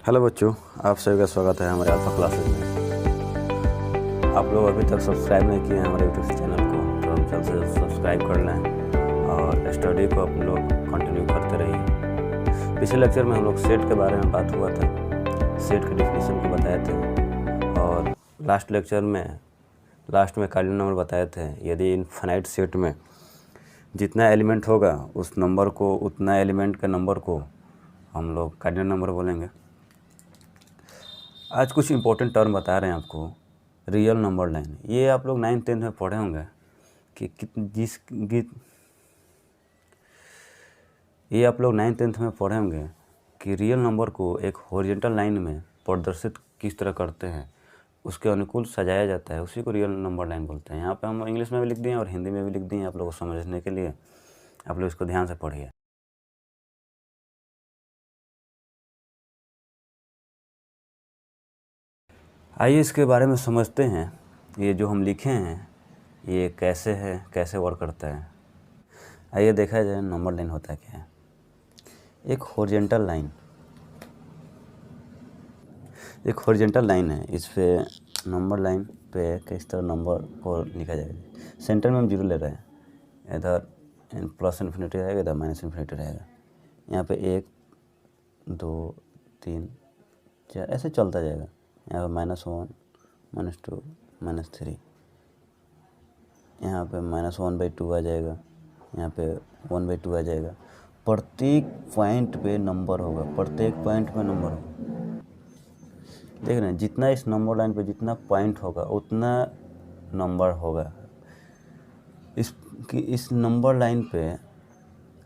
Hello बच्चों, आप सभी का स्वागत है हमारे अल्फा क्लासेस में। आप लोग अभी तक सब्सक्राइब नहीं किए हैं हमारे यूट्यूब चैनल को, तो हम जल्द से सब्सक्राइब कर लें और स्टडी को आप लोग कंटिन्यू करते रहिए। पिछले लेक्चर में हम लोग सेट के बारे में बात हुआ था, सेट के डिफिनीशन को बताए थे और लास्ट में कार्डिनल नंबर बताए थे। यदि इनफाइनाइट सेट में जितना एलिमेंट होगा उस नंबर को, उतना एलिमेंट के नंबर को हम लोग कार्डिनल नंबर बोलेंगे। आज कुछ इंपॉर्टेंट टर्म बता रहे हैं आपको। रियल नंबर लाइन, ये आप लोग 9th-10th में पढ़े होंगे ये आप लोग 9th-10th में पढ़े होंगे कि रियल नंबर को एक हॉरिजॉन्टल लाइन में प्रदर्शित किस तरह करते हैं, उसके अनुकूल सजाया जाता है, उसी को रियल नंबर लाइन बोलते हैं। यहाँ पे हम इंग्लिश में भी लिख दिए और हिंदी में भी लिख दिए आप लोगों को समझने के लिए। आप लोग इसको ध्यान से पढ़िए। आइए इसके बारे में समझते हैं। ये जो हम लिखे हैं ये कैसे है, कैसे वर्क करता है। आइए देखा जाए नंबर लाइन होता क्या है। एक हॉरिजॉन्टल लाइन है। इस पे नंबर लाइन पे किस तरह नंबर को लिखा जाएगा। सेंटर में हम 0 ले रहे हैं, इधर प्लस इन्फिनिटी रहेगा, इधर माइनस इन्फिनिटी रहेगा। यहाँ पे 1 2 3 4 ऐसे चलता जाएगा। यहाँ पे -1 -2 -3, यहाँ पे -1/2 आ जाएगा, यहाँ पे 1/2 आ जाएगा। प्रत्येक पॉइंट पे नंबर होगा, देख रहे हैं। जितना इस नंबर लाइन पे जितना पॉइंट होगा उतना नंबर होगा। इस नंबर लाइन पे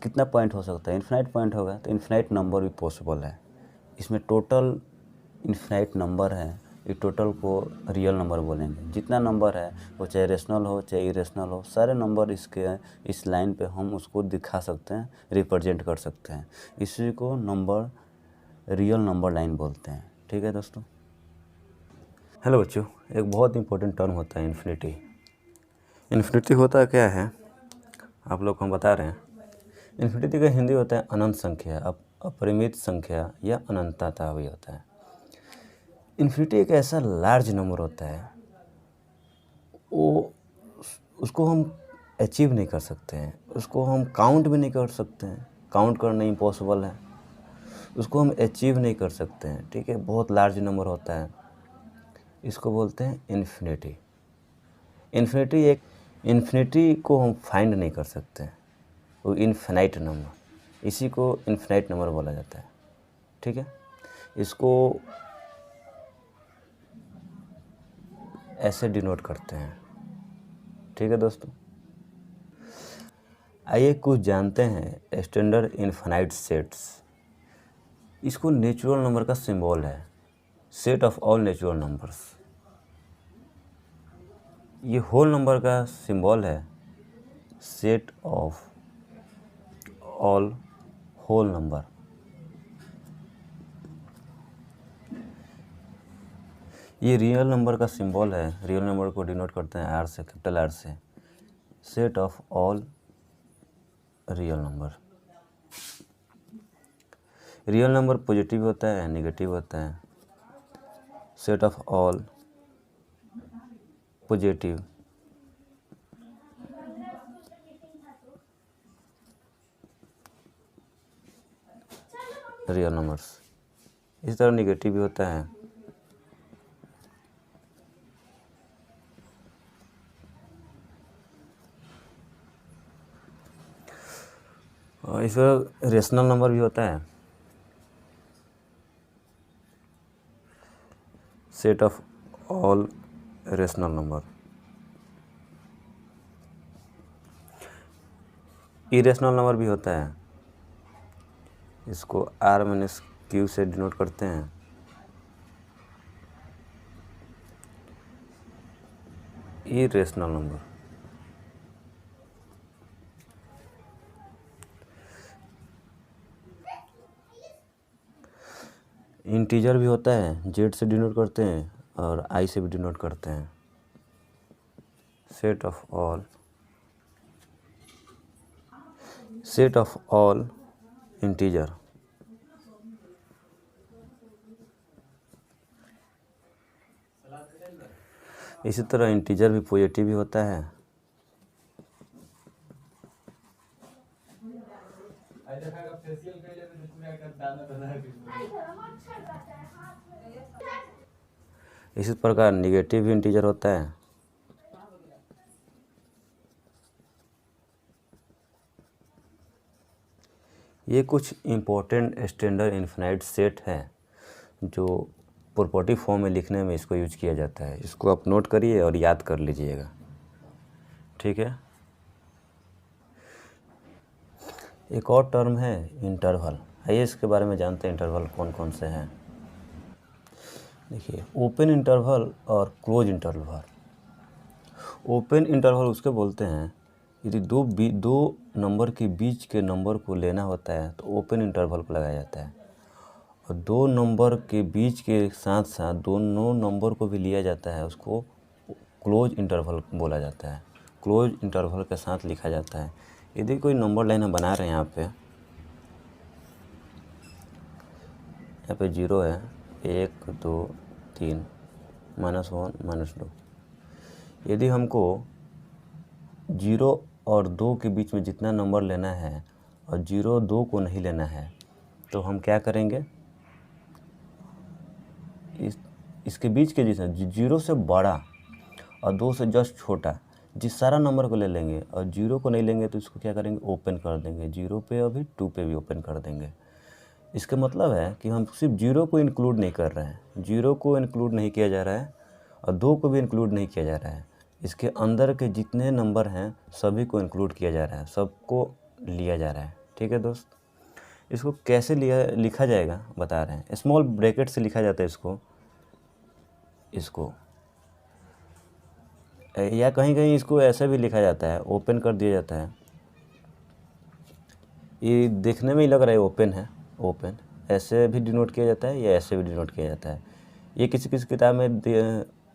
कितना पॉइंट हो सकता है? इन्फिनाइट पॉइंट होगा, तो इन्फिनाइट नंबर भी पॉसिबल है। इसमें टोटल इन्फिनाइट नंबर है, इस टोटल को रियल नंबर बोलेंगे। जितना नंबर है वो चाहे रेशनल हो चाहे इरेशनल हो, सारे नंबर इस लाइन पे हम उसको दिखा सकते हैं, रिप्रेजेंट कर सकते हैं। इसी को रियल नंबर लाइन बोलते हैं। ठीक है दोस्तों। हेलो बच्चों, एक बहुत इंपॉर्टेंट टर्म होता है इन्फिनिटी। इन्फिनिटी होता क्या है आप लोग को हम बता रहे हैं। इन्फिनिटी का हिंदी होता है अनंत संख्या, अपरिमित संख्या या अनंतता भी होता है। इन्फिनिटी एक ऐसा लार्ज नंबर होता है, उसको हम अचीव नहीं कर सकते हैं, उसको हम काउंट भी नहीं कर सकते हैं। काउंट करना इम्पॉसिबल है, उसको हम अचीव नहीं कर सकते हैं। ठीक है, बहुत लार्ज नंबर होता है, इसको बोलते हैं इन्फिनिटी। इन्फिनिटी को हम फाइंड नहीं कर सकते हैं, वो इनफिनाइट नंबर, इसी को इनफिनाइट नंबर बोला जाता है। ठीक है, इसको ऐसे डिनोट करते हैं। ठीक है दोस्तों, आइए कुछ जानते हैं स्टैंडर्ड इनफिनाइट सेट्स। इसको नेचुरल नंबर का सिंबल है, set of all natural numbers. ये होल नंबर का सिंबल है, set of all whole number. ये रियल नंबर का सिंबल है, रियल नंबर को डिनोट करते हैं आर से, कैपिटल आर से, set of all real number. Real number positive होता है, नेगेटिव होता है। Set of all positive real numbers. इस तरह नेगेटिव भी होता है। और इस तरह रेशनल नंबर भी होता है, set of all rational number. Irrational number भी होता है, इसको R-Q से डिनोट करते हैं। Irrational number. इंटीजर भी होता है, Z से डिनोट करते हैं और I से भी डिनोट करते हैं। Set of all integer. इसी तरह इंटीजर भी पॉजिटिव ही होता है। इसी प्रकार निगेटिव भी इंटीजर होता है। ये कुछ इम्पोर्टेंट स्टैंडर्ड इनफाइनाइट सेट है जो प्रॉपर्टी फॉर्म में लिखने में इसको यूज किया जाता है। इसको आप नोट करिए और याद कर लीजिएगा, ठीक है। एक और टर्म है इंटरवल। आइए इसके बारे में जानते हैं, इंटरवल कौन कौन से हैं। देखिए, ओपन इंटरवल और क्लोज इंटरवल। ओपन इंटरवल उसके बोलते हैं यदि दो नंबर के बीच के नंबर को लेना होता है तो ओपन इंटरवल को लगाया जाता है, और दो नंबर के बीच के साथ साथ दोनों नंबर को भी लिया जाता है, उसको क्लोज इंटरवल बोला जाता है। क्लोज इंटरवल के साथ लिखा जाता है। यदि कोई नंबर लाइन हम बना रहे हैं, यहाँ पे 0 है, 1 2 3 -1 -2। यदि हमको 0 और 2 के बीच में जितना नंबर लेना है और 0 2 को नहीं लेना है, तो हम क्या करेंगे, इसके बीच के जितना 0 से बड़ा और 2 से जस्ट छोटा जिस सारा नंबर को ले लेंगे, और 0 को नहीं लेंगे तो इसको क्या करेंगे, ओपन कर देंगे। 0 पे अभी 2 पे भी ओपन कर देंगे। इसका मतलब है कि हम सिर्फ 0 को इंक्लूड नहीं कर रहे हैं, 0 को इंक्लूड नहीं किया जा रहा है और 2 को भी इंक्लूड नहीं किया जा रहा है। इसके अंदर के जितने नंबर हैं सभी को इंक्लूड किया जा रहा है, सबको लिया जा रहा है, ठीक है दोस्त। इसको कैसे लिखा जाएगा बता रहे हैं। स्मॉल ब्रैकेट से लिखा जाता है इसको या कहीं कहीं इसको ऐसे भी लिखा जाता है, ओपन कर दिया जाता है। ये देखने में ही लग रहा है ओपन है, ओपन ऐसे भी डिनोट किया जाता है या ऐसे भी डिनोट किया जाता है। ये किसी किसी किताब में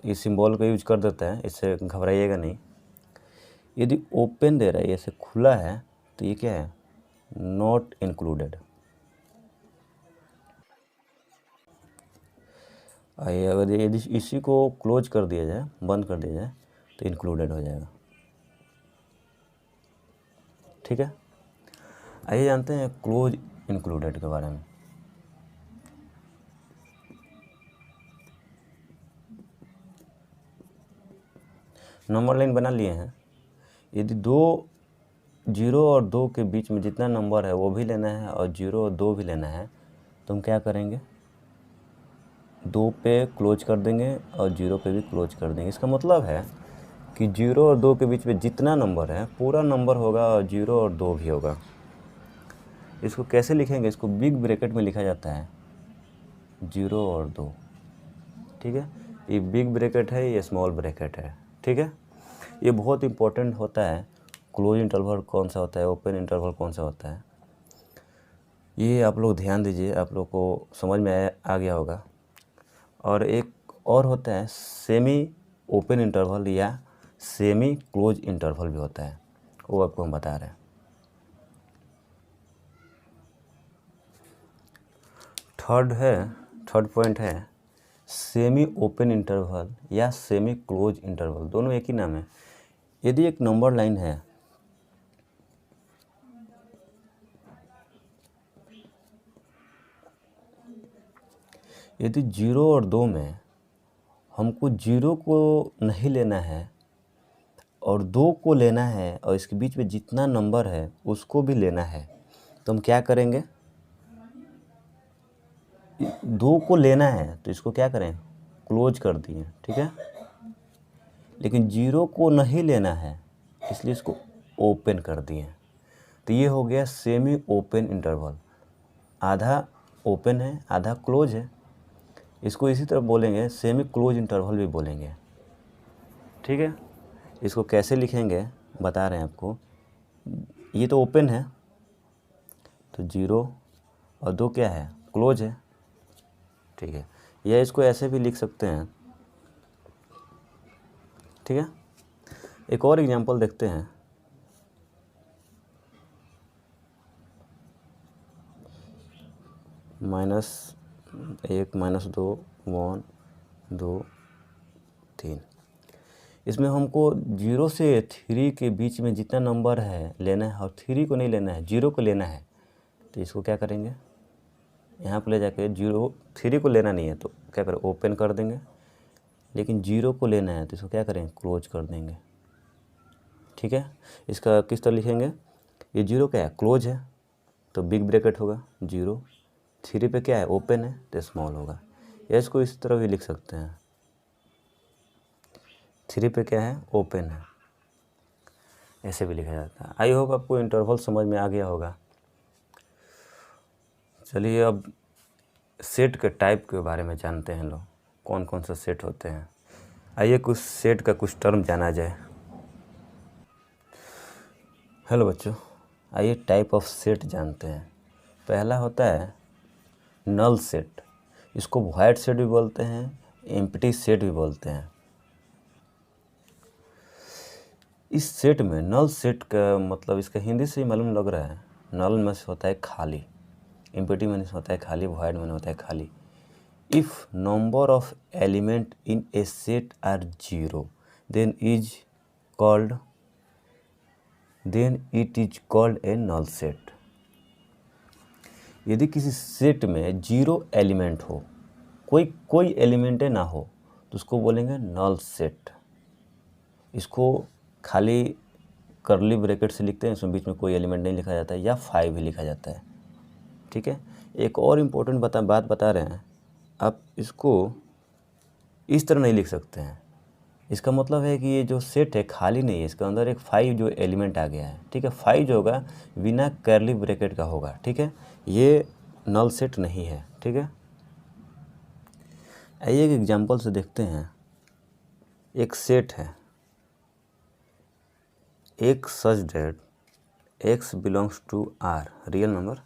ये सिंबल का यूज कर देता है, इससे घबराइएगा नहीं। यदि ओपन दे रहा है, ऐसे खुला है, तो ये क्या है, नॉट इंक्लूडेड। अगर यदि इसी को क्लोज कर दिया जाए, बंद कर दिया जाए, तो इंक्लूडेड हो जाएगा, ठीक है। आइए जानते हैं क्लोज इंक्लूडेड के बारे में। नंबर लाइन बना लिए हैं। यदि 0 और 2 के बीच में जितना नंबर है वो भी लेना है और 0 और 2 भी लेना है, तो हम क्या करेंगे, 2 पे क्लोज कर देंगे और 0 पे भी क्लोज कर देंगे। इसका मतलब है कि 0 और 2 के बीच में जितना नंबर है पूरा नंबर होगा और 0 और 2 भी होगा। इसको कैसे लिखेंगे, इसको बिग ब्रैकेट में लिखा जाता है, 0 और 2, ठीक है। ये बिग ब्रैकेट है, ये स्मॉल ब्रैकेट है, ठीक है। ये बहुत इंपॉर्टेंट होता है। क्लोज इंटरवल कौन सा होता है, ओपन इंटरवल कौन सा होता है, ये आप लोग ध्यान दीजिए, आप लोग को समझ में आ गया होगा। और एक और होता है सेमी ओपन इंटरवल या सेमी क्लोज इंटरवल भी होता है, वो आपको हम बता रहे हैं। थर्ड पॉइंट है सेमी ओपन इंटरवल या सेमी क्लोज इंटरवल, दोनों एक ही नाम है। यदि एक नंबर लाइन है, यदि 0 और 2 में हमको 0 को नहीं लेना है और 2 को लेना है और इसके बीच में जितना नंबर है उसको भी लेना है, तो हम क्या करेंगे, 2 को लेना है तो इसको क्या करें, क्लोज कर दिए, ठीक है। लेकिन 0 को नहीं लेना है इसलिए इसको ओपन कर दिए। तो ये हो गया सेमी ओपन इंटरवल, आधा ओपन है आधा क्लोज है। इसको इसी तरह बोलेंगे, सेमी क्लोज इंटरवल भी बोलेंगे, ठीक है। इसको कैसे लिखेंगे बता रहे हैं आपको। ये तो ओपन है तो 0 और 2 क्या है, क्लोज है, ठीक है। या इसको ऐसे भी लिख सकते हैं, ठीक है। एक और एग्जांपल देखते हैं। -1 -2 1 2 3। इसमें हमको 0 से 3 के बीच में जितना नंबर है लेना है, और 3 को नहीं लेना है, 0 को लेना है। तो इसको क्या करेंगे, यहाँ पर ले जाके 3 को लेना नहीं है तो क्या करें, ओपन कर देंगे। लेकिन 0 को लेना है तो इसको क्या करेंगे, क्लोज कर देंगे। ठीक है, इसका किस तरह लिखेंगे, ये 0 क्या है, क्लोज है तो बिग ब्रैकेट होगा 0, 3 पे क्या है, ओपन है तो स्मॉल होगा। या इसको इस तरह भी लिख सकते हैं, 3 पे क्या है, ओपन है, ऐसे भी लिखा जाता है। आई होप आपको इंटरवल समझ में आ गया होगा। चलिए अब सेट के टाइप के बारे में जानते हैं लोग, कौन कौन सा सेट होते हैं। आइए कुछ सेट का कुछ टर्म जाना जाए। हेलो बच्चों, आइए टाइप ऑफ सेट जानते हैं। पहला होता है नल सेट, इसको वॉइड सेट भी बोलते हैं, एम्प्टी सेट भी बोलते हैं। इस सेट में नल सेट का मतलब इसका हिंदी से ही मालूम लग रहा है, नल में से होता है खाली, एम्प्टी में से होता है खाली, वॉइड में होता है खाली। If number of element in a set are 0 then it is called a null set. यदि किसी सेट में 0 एलिमेंट हो, कोई एलिमेंट ना हो, तो उसको बोलेंगे नल सेट। इसको खाली कर्ली ब्रैकेट से लिखते हैं, इसमें बीच में कोई एलिमेंट नहीं लिखा जाता है, या 5 भी लिखा जाता है। ठीक है, एक और इम्पोर्टेंट बात बता रहे हैं, आप इसको इस तरह नहीं लिख सकते हैं। इसका मतलब है कि ये जो सेट है खाली नहीं है, इसके अंदर एक 5 जो एलिमेंट आ गया है। ठीक है, 5 जो होगा बिना कर्ली ब्रैकेट का होगा। ठीक है, ये नल सेट नहीं है। ठीक है, आइए एक एग्जांपल से देखते हैं। एक सेट है एक such that x belongs to R real number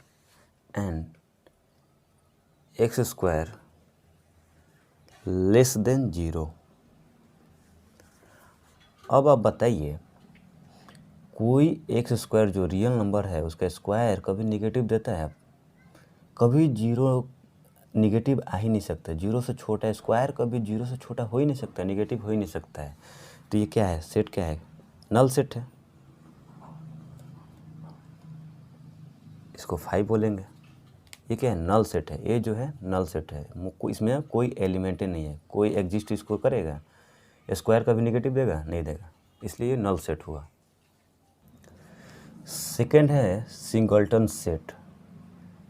and x square less than 0। अब आप बताइए, कोई एक्स स्क्वायर जो रियल नंबर है उसका स्क्वायर कभी निगेटिव देता है? कभी 0 निगेटिव आ ही नहीं सकता, 0 से छोटा स्क्वायर कभी 0 से छोटा हो ही नहीं सकता, निगेटिव हो ही नहीं सकता है। तो ये क्या है, सेट क्या है, नल सेट है। इसको 5 बोलेंगे। ये क्या है, नल सेट है। ये जो है नल सेट है, इसमें कोई एलिमेंट ही नहीं है, कोई एग्जिस्ट इसको करेगा, स्क्वायर कभी निगेटिव देगा, नहीं देगा, इसलिए नल सेट हुआ। सेकंड है सिंगलटन सेट।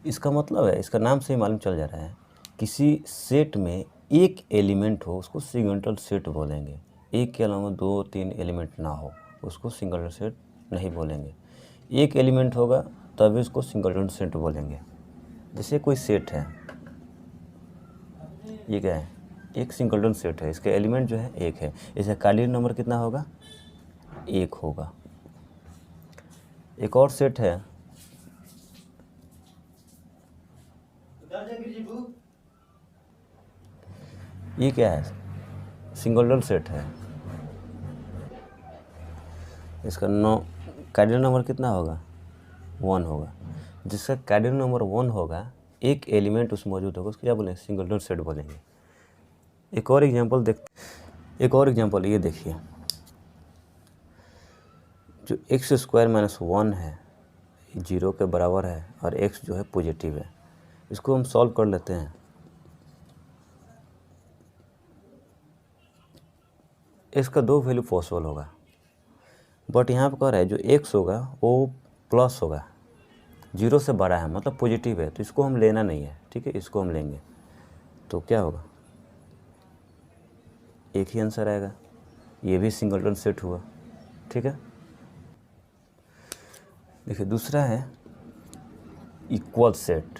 इसका मतलब है, इसका नाम से ही मालूम चल जा रहा है, किसी सेट में एक एलिमेंट हो उसको सिंगलटन सेट बोलेंगे। एक के अलावा 2-3 एलिमेंट ना हो उसको सिंगलटन सेट नहीं बोलेंगे। एक एलिमेंट होगा तभी उसको सिंगलटन सेट बोलेंगे। जैसे कोई सेट है, ये क्या है, एक सिंगलटन सेट है, इसका एलिमेंट जो है एक है, इसका कार्डिनल नंबर कितना होगा, 1 होगा। एक और सेट है, ये क्या है, सिंगलटन सेट है, इसका कार्डिनल नंबर कितना होगा, 1 होगा। जिसका कार्डिनल नंबर 1 होगा, एक एलिमेंट उसमें मौजूद होगा, उसको क्या बोलेंगे, सिंगलटन सेट बोलेंगे। एक और एग्जांपल ये देखिए, जो एक्स स्क्वायर माइनस 1 है 0 के बराबर है और x जो है पॉजिटिव है। इसको हम सॉल्व कर लेते हैं। इसका 2 वैल्यू पॉसिबल होगा, बट यहाँ पर कह रहा है जो x होगा वो प्लस होगा, 0 से बड़ा है मतलब पॉजिटिव है, तो इसको हम लेना नहीं है। ठीक है, इसको हम लेंगे तो क्या होगा, एक ही आंसर आएगा, ये भी सिंगलटन सेट हुआ। ठीक है, देखिए दूसरा है इक्वल सेट।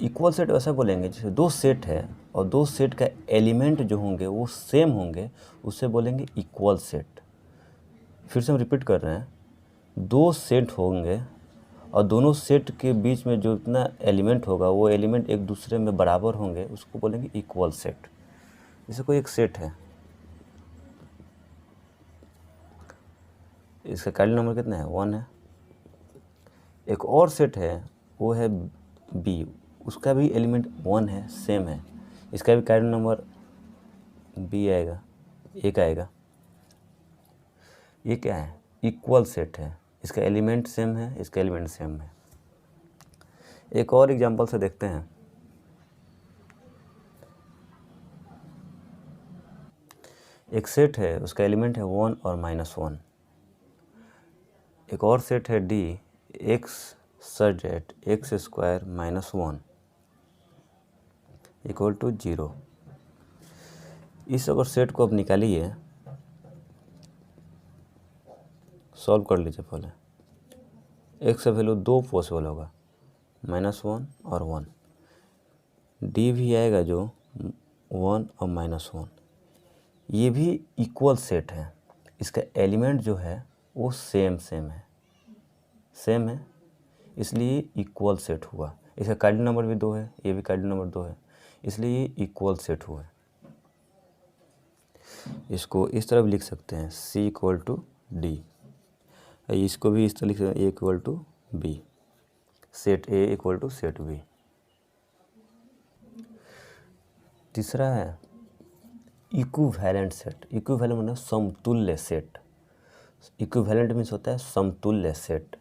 इक्वल सेट ऐसा बोलेंगे जैसे 2 सेट है और 2 सेट का एलिमेंट जो होंगे वो सेम होंगे, उससे बोलेंगे इक्वल सेट। फिर से हम रिपीट कर रहे हैं, 2 सेट होंगे और दोनों सेट के बीच में जो इतना एलिमेंट होगा वो एलिमेंट एक दूसरे में बराबर होंगे, उसको बोलेंगे इक्वल सेट। जैसे कोई एक सेट है, इसका कार्डिनल नंबर कितना है, 1 है। एक और सेट है वो है बी, उसका भी एलिमेंट 1 है, सेम है, इसका भी कार्डिनल नंबर बी आएगा, 1 आएगा। ये क्या है, इक्वल सेट है, इसका एलिमेंट सेम है, इसका एलिमेंट सेम है। एक और एग्जांपल से देखते हैं। एक सेट है, उसका एलिमेंट है 1 और -1। एक और सेट है D, x such that x² - 1 = 0। इस अगर सेट को अब निकालिए, सॉल्व कर लीजिए पहले। x का वैल्यू 2 पॉसिबल होगा, -1 और 1। D भी आएगा जो 1 और -1। ये भी इक्वल सेट है, इसका एलिमेंट जो है वो सेम है, इसलिए इक्वल सेट हुआ। इसका कार्डिनल नंबर भी 2 है, ये भी कार्डिनल नंबर 2 है, इसलिए ये इक्वल सेट हुआ है। इसको इस तरह भी लिख सकते हैं, C = D। इसको भी इस तरह लिख सकते हैं, A = B, set A = set B। तीसरा है इक्विवेलेंट सेट। इक्विवेलेंट मतलब समतुल्य सेट। इक्विवेलेंट मीन्स होता है समतुल्य set.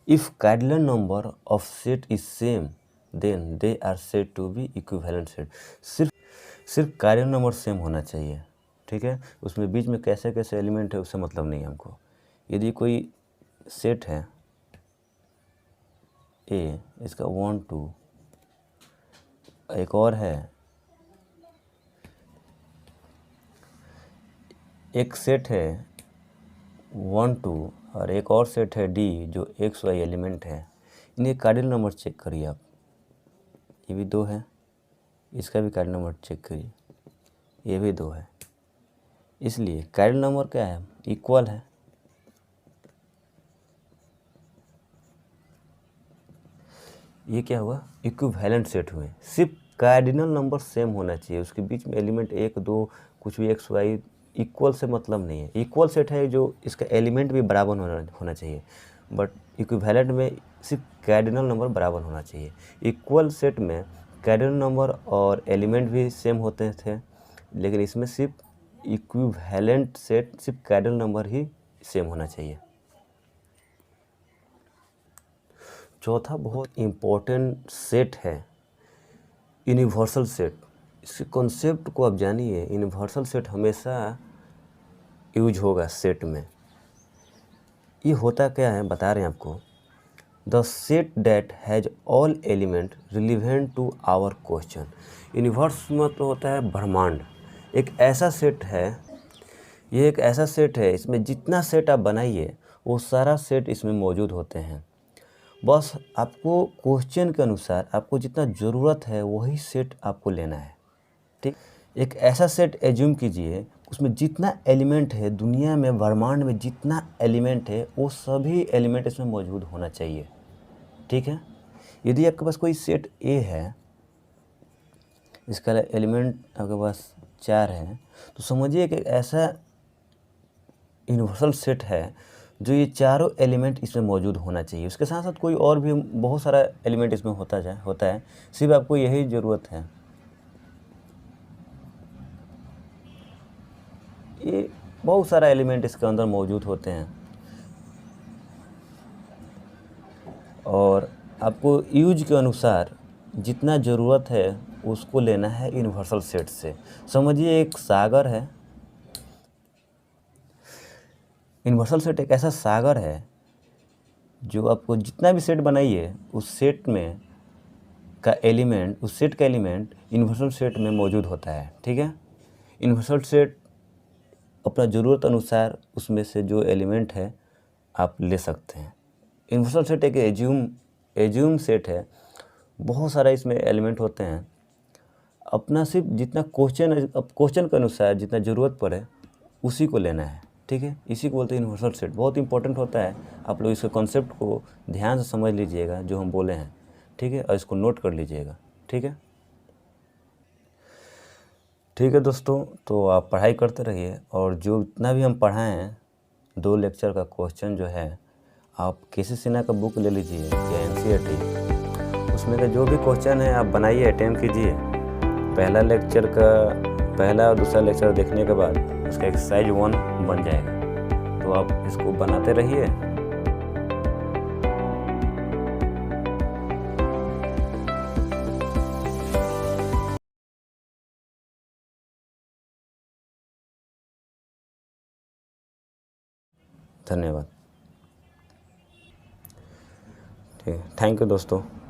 If cardinal number of set is same then they are said to be equivalent set. सिर्फ कार्डिनल नंबर सेम होना चाहिए, ठीक है। उसमें बीच में कैसे कैसे एलिमेंट है उससे मतलब नहीं है हमको। यदि कोई सेट है A, इसका 1 2, एक और है, एक सेट है 1 2 और एक और सेट है D जो x y एलिमेंट है। इन्हें कार्डिनल नंबर चेक करिए आप। ये भी 2 है, इसका भी कार्डिनल नंबर चेक करिए, ये भी 2 है। इसलिए कार्डिनल नंबर क्या है, इक्वल है। ये क्या हुआ, इक्विवेलेंट सेट हुए। सिर्फ कार्डिनल नंबर सेम होना चाहिए, उसके बीच में एलिमेंट 1 2 कुछ भी x y इक्वल से मतलब नहीं है। इक्वल सेट है जो इसका एलिमेंट भी बराबर होना चाहिए, बट इक्विवेलेंट में सिर्फ कार्डिनल नंबर बराबर होना चाहिए। इक्वल सेट में कार्डिनल नंबर और एलिमेंट भी सेम होते थे, लेकिन इसमें सिर्फ इक्विवेलेंट सेट सिर्फ कार्डिनल नंबर ही सेम होना चाहिए। चौथा बहुत इम्पोर्टेंट सेट है यूनिवर्सल सेट। इसके कॉन्सेप्ट को आप जानिए। यूनिवर्सल सेट हमेशा यूज होगा सेट में। ये होता क्या है बता रहे हैं आपको। The set that has all element relevant to our question. Universe मतलब होता है ब्रह्मांड। एक ऐसा सेट है, ये एक ऐसा सेट है, इसमें जितना सेट आप बनाइए वो सारा सेट इसमें मौजूद होते हैं। बस आपको क्वेश्चन के अनुसार आपको जितना ज़रूरत है वही सेट आपको लेना है, ठीक। एक ऐसा सेट एज्यूम कीजिए, उसमें जितना एलिमेंट है दुनिया में, ब्रह्मांड में जितना एलिमेंट है वो सभी एलिमेंट इसमें मौजूद होना चाहिए, ठीक है। यदि आपके पास कोई सेट A है, इसका एलिमेंट आपके पास 4 है, तो समझिए कि ऐसा यूनिवर्सल सेट है जो ये चारों एलिमेंट इसमें मौजूद होना चाहिए। उसके साथ साथ कोई और भी बहुत सारा एलिमेंट इसमें होता है, सिर्फ आपको यही ज़रूरत है। ये बहुत सारा एलिमेंट इसके अंदर मौजूद होते हैं और आपको यूज के अनुसार जितना ज़रूरत है उसको लेना है यूनिवर्सल सेट से। समझिए एक सागर है, यूनिवर्सल सेट एक ऐसा सागर है जो आपको जितना भी सेट बनाइए उस सेट में का एलिमेंट, उस सेट का एलिमेंट यूनिवर्सल सेट में मौजूद होता है, ठीक है। यूनिवर्सल सेट अपना ज़रूरत अनुसार उसमें से जो एलिमेंट है आप ले सकते हैं। यूनिवर्सल सेट एक एज्यूम सेट है, बहुत सारा इसमें एलिमेंट होते हैं। अपना सिर्फ जितना क्वेश्चन के अनुसार जितना ज़रूरत पड़े उसी को लेना है, ठीक है। इसी को बोलते हैं यूनिवर्सल सेट। बहुत इंपॉर्टेंट होता है, आप लोग इसके कॉन्सेप्ट को ध्यान से समझ लीजिएगा जो हम बोले हैं, ठीक है, और इसको नोट कर लीजिएगा, ठीक है। ठीक है दोस्तों, तो आप पढ़ाई करते रहिए और जो इतना भी हम पढ़ाए हैं 2 लेक्चर का क्वेश्चन जो है आप केसी सिन्हा का बुक ले लीजिए या NCERT, उसमें का जो भी क्वेश्चन है आप बनाइए, अटेम्प्ट कीजिए। पहला और दूसरा लेक्चर देखने के बाद उसका एक्सरसाइज 1 बन जाएगा। तो आप इसको बनाते रहिए। धन्यवाद। ठीक है, थैंक यू दोस्तों।